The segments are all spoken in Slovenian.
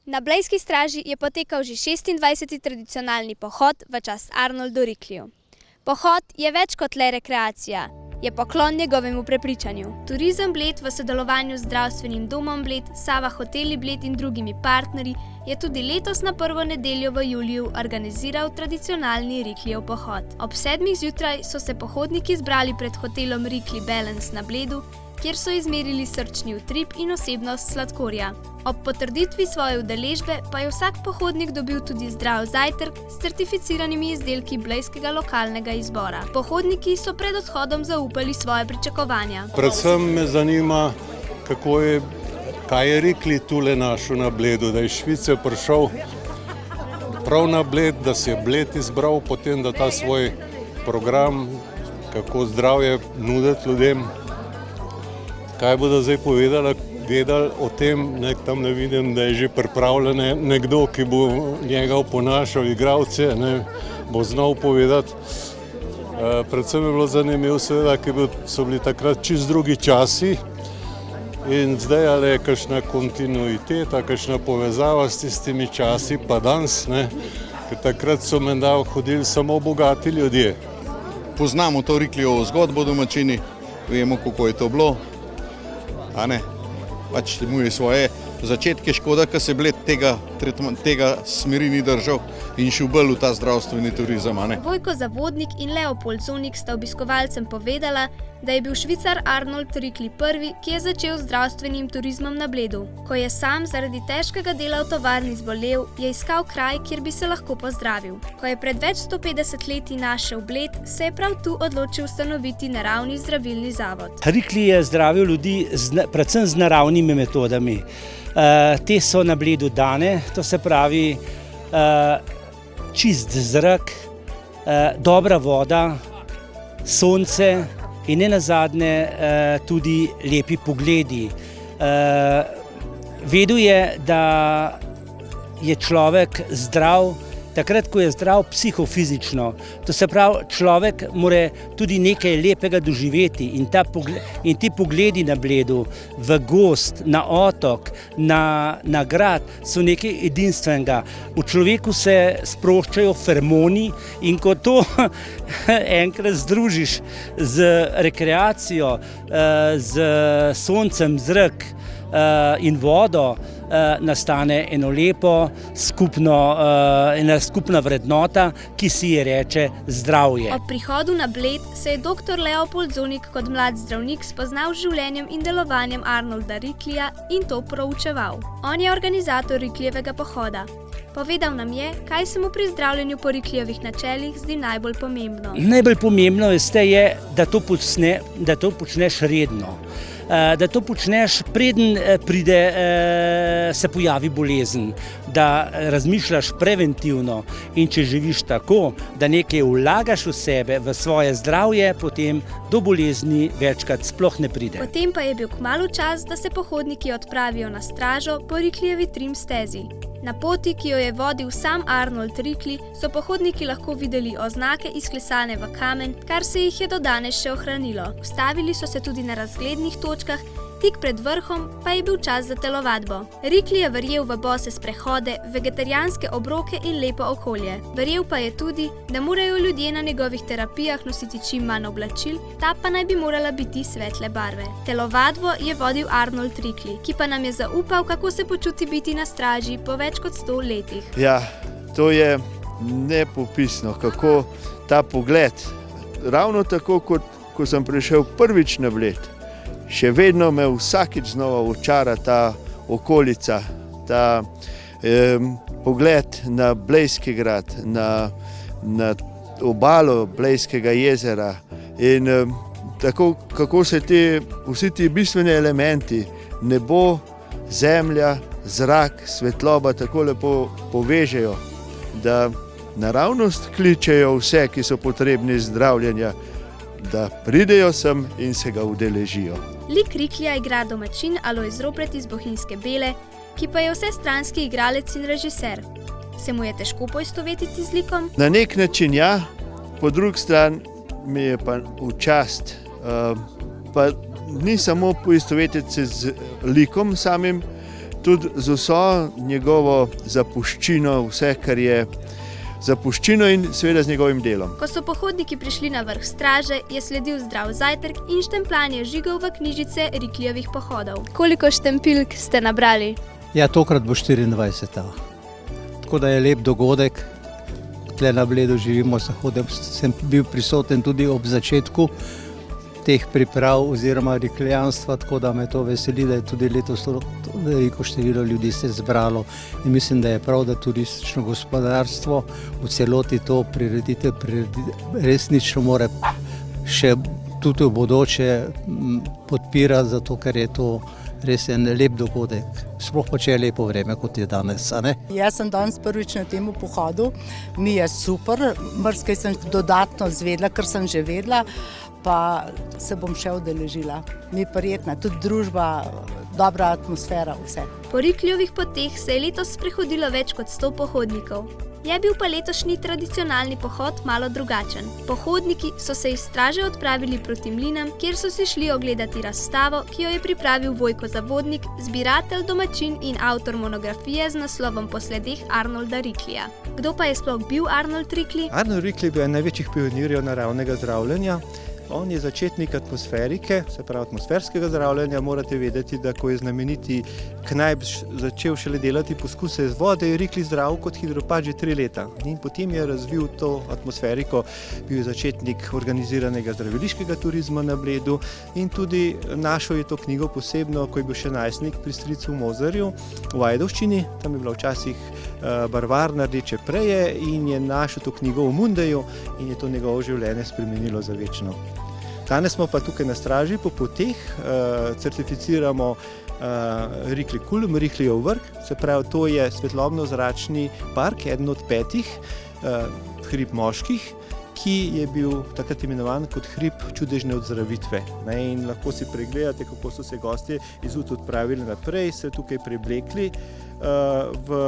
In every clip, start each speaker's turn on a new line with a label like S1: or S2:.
S1: Na Blejski straži je potekal že 26. tradicionalni pohod v čast Arnoldu Rikliju. Pohod je več kot le rekreacija, je poklon njegovemu prepričanju. Turizem Bled v sodelovanju z Zdravstvenim domom Bled, Sava hoteli Bled in drugimi partnerji je tudi letos na prvo nedeljo v juliju organiziral tradicionalni Riklijev pohod. Ob 7. zjutraj so se pohodniki zbrali pred hotelom Rikli Balance na Bledu, kjer so izmerili srčni utrip in osebnost sladkorja. Ob potrditvi svoje udeležbe pa je vsak pohodnik dobil tudi zdrav zajtrk s certificiranimi izdelki blejskega lokalnega izbora. Pohodniki so pred odhodom zaupali svoje pričakovanja.
S2: Predvsem me zanima, kaj je Rikli tule našel na Bledu, da je iz Švice prišel prav na Bled, da si je Bled izbral, potem da ta svoj program, kako zdravje nuditi ljudem. Kaj bodo zdaj vedeli o tem, tam ne vidim, da je že pripravljen nekdo, ki bo njega oponašal, igralce, bo znal povedati. Predvsem je bilo zanimivo, seveda, ker so bili takrat čisto drugi časi in zdaj ali je kakšna kontinuiteta, kakšna povezava s tistimi časi, pa danes, ker takrat so menda hodili samo bogati ljudje.
S3: Poznamo to Riklijevo zgodbo domačini, vemo, kako je to bilo. Pač mu je svoje začetke, škoda, ker se Bled tega smeri ni držal in šel bolj v ta zdravstveni turizem.
S1: Vojko Zavodnik in Leopold Zonik sta obiskovalcem povedala, da je bil Švicar Arnold Rikli prvi, ki je začel z zdravstvenim turizmom na Bledu. Ko je sam zaradi težkega dela v tovarni zbolel, je iskal kraj, kjer bi se lahko pozdravil. Ko je pred več 150 leti našel Bled, se je prav tu odločil ustanoviti naravni zdravilni zavod.
S4: Rikli je zdravil ljudi predvsem z naravnimi metodami. Te so na Bledu dane, to se pravi čist zrak, dobra voda, sonce in nenazadnje tudi lepi pogledi. Vedel je, da je človek zdrav takrat, ko je zdrav psihofizično. To se pravi, človek mora tudi nekaj lepega doživeti in ti pogledi na Bledu, v gozd, na otok, na grad so nekaj edinstvenega. V človeku se sproščajo feromoni in ko to enkrat združiš z rekreacijo, z soncem, zrak in vodo, nastane ena skupna vrednota, ki si je reče zdravje.
S1: Ob prihodu na Bled se je dr. Leopold Zonik kot mlad zdravnik spoznal z življenjem in delovanjem Arnolda Riklija in to proučeval. On je organizator Riklijevega pohoda. Povedal nam je, kaj se mu pri zdravljenju po Riklijevih načelih zdi najbolj pomembno.
S4: Najbolj pomembno je, da to počneš redno. Da to počneš, preden se pojavi bolezen, da razmišljaš preventivno in če živiš tako, da nekaj vlagaš v sebe, v svoje zdravje, potem do bolezni večkrat sploh ne pride.
S1: Potem pa je bil kmalu čas, da se pohodniki odpravijo na stražo po Riklijevi trim stezi. Na poti, ki jo je vodil sam Arnold Rikli, so pohodniki lahko videli oznake izklesane v kamen, kar se jih je do danes še ohranilo. Ustavili so se tudi na razglednih točkah, tik pred vrhom pa je bil čas za telovadbo. Rikli je verjel v bose sprehode, vegetarijanske obroke in lepo okolje. Verjel pa je tudi, da morajo ljudje na njegovih terapijah nositi čim manj oblačil, ta pa naj bi morala biti svetle barve. Telovadbo je vodil Arnold Rikli, ki pa nam je zaupal, kako se počuti biti na straži po več kot 100 letih.
S5: Ja, to je nepopisno, kako ta pogled, ravno tako kot ko sem prišel prvič na Bled, še vedno me vsakič znova očara ta okolica, ta pogled na Blejski grad, na obalo Blejskega jezera in tako, kako se vsi ti bistveni elementi, nebo, zemlja, zrak, svetloba tako lepo povežejo, da naravnost kličejo vse, ki so potrebni zdravljenja, da pridejo sem in se ga udeležijo.
S1: Lik Riklija igra domačin Alojz Ropret iz Bohinjske Bele, ki pa je vsestranski igralec in režiser. Se mu je težko poistovetiti z likom?
S5: Na nek način ja, po drugi strani mi je pa v čast. Pa ni samo poistovetiti se z likom samim, tudi z vso njegovo zapuščino, vse, kar je zapuščino in seveda z njegovim delom.
S1: Ko so pohodniki prišli na vrh straže, je sledil zdrav zajtrk in štempljanje žigov v knjižice Riklijevih pohodov. Koliko štempilk ste nabrali?
S6: Ja, tokrat bo 24. Tako da je lep dogodek. Tle na Bledu živimo, sem bil prisoten tudi ob začetku teh priprav oziroma riklijanstva, tako da me to veseli, da je tudi letos veliko število ljudi se zbralo. In mislim, da je prav, da turistično gospodarstvo v celoti to prireditev resnično mora še tudi v bodoče podpirati, zato ker je to res en lep dogodek. Sploh pa če je lepo vreme, kot je danes, a ne?
S7: Jaz sem danes prvič na tem pohodu, mi je super, marsikaj sem dodatno zvedla, ker sem že vedela, pa se bom še udeležila. Mi je prijetna, tudi družba, dobra atmosfera, vse.
S1: Po Riklijevih poteh se je letos sprehodilo več kot 100 pohodnikov. Je bil pa letošnji tradicionalni pohod malo drugačen. Pohodniki so se iz straže odpravili proti mlinom, kjer so si šli ogledati razstavo, ki jo je pripravil Vojko Zavodnik, zbiratelj, domačin in avtor monografije z naslovom Po sledeh Arnolda Riklija. Kdo pa je sploh bil Arnold Riklij?
S8: Arnold Riklij je bil eden največjih pionirjev naravnega zdravljenja. On je začetnik atmosferike, se pravi atmosferskega zdravljenja. Morate vedeti, da ko je znameniti Knajp začel šele delati poskuse z vode, je Riklij zdrav kot hidropat že 3 leta. In potem je razvil to atmosferiko, bil je začetnik organiziranega zdraviliškega turizma na Bledu in tudi našel je to knjigo posebno, ko je bil še najstnik pri stricu v Mozarju v Ajdovščini. Tam je bila včasih barvarna Rdeče preje in je našel to knjigo v Mundeju in je to njegovo življenje spremenilo za večno. Danes smo pa tukaj na straži po poteh, certificiramo Riklij Kulm, Riklijev vrh, se pravi, to je svetlobno-zračni park, eden od 5 hrib moških, ki je bil takrat imenovan kot hrib čudežne odzravitve. In lahko si pregledate, kako so se gostje iz Ut odpravili naprej, se tukaj preblekli v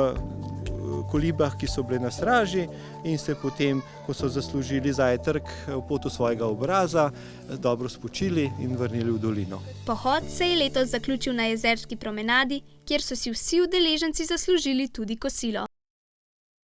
S8: kolibah, ki so bile na straži in se potem, ko so zaslužili zajtrk v potu svojega obraza, dobro spočili in vrnili v dolino.
S1: Pohod se je letos zaključil na jezerski promenadi, kjer so si vsi udeleženci zaslužili tudi kosilo.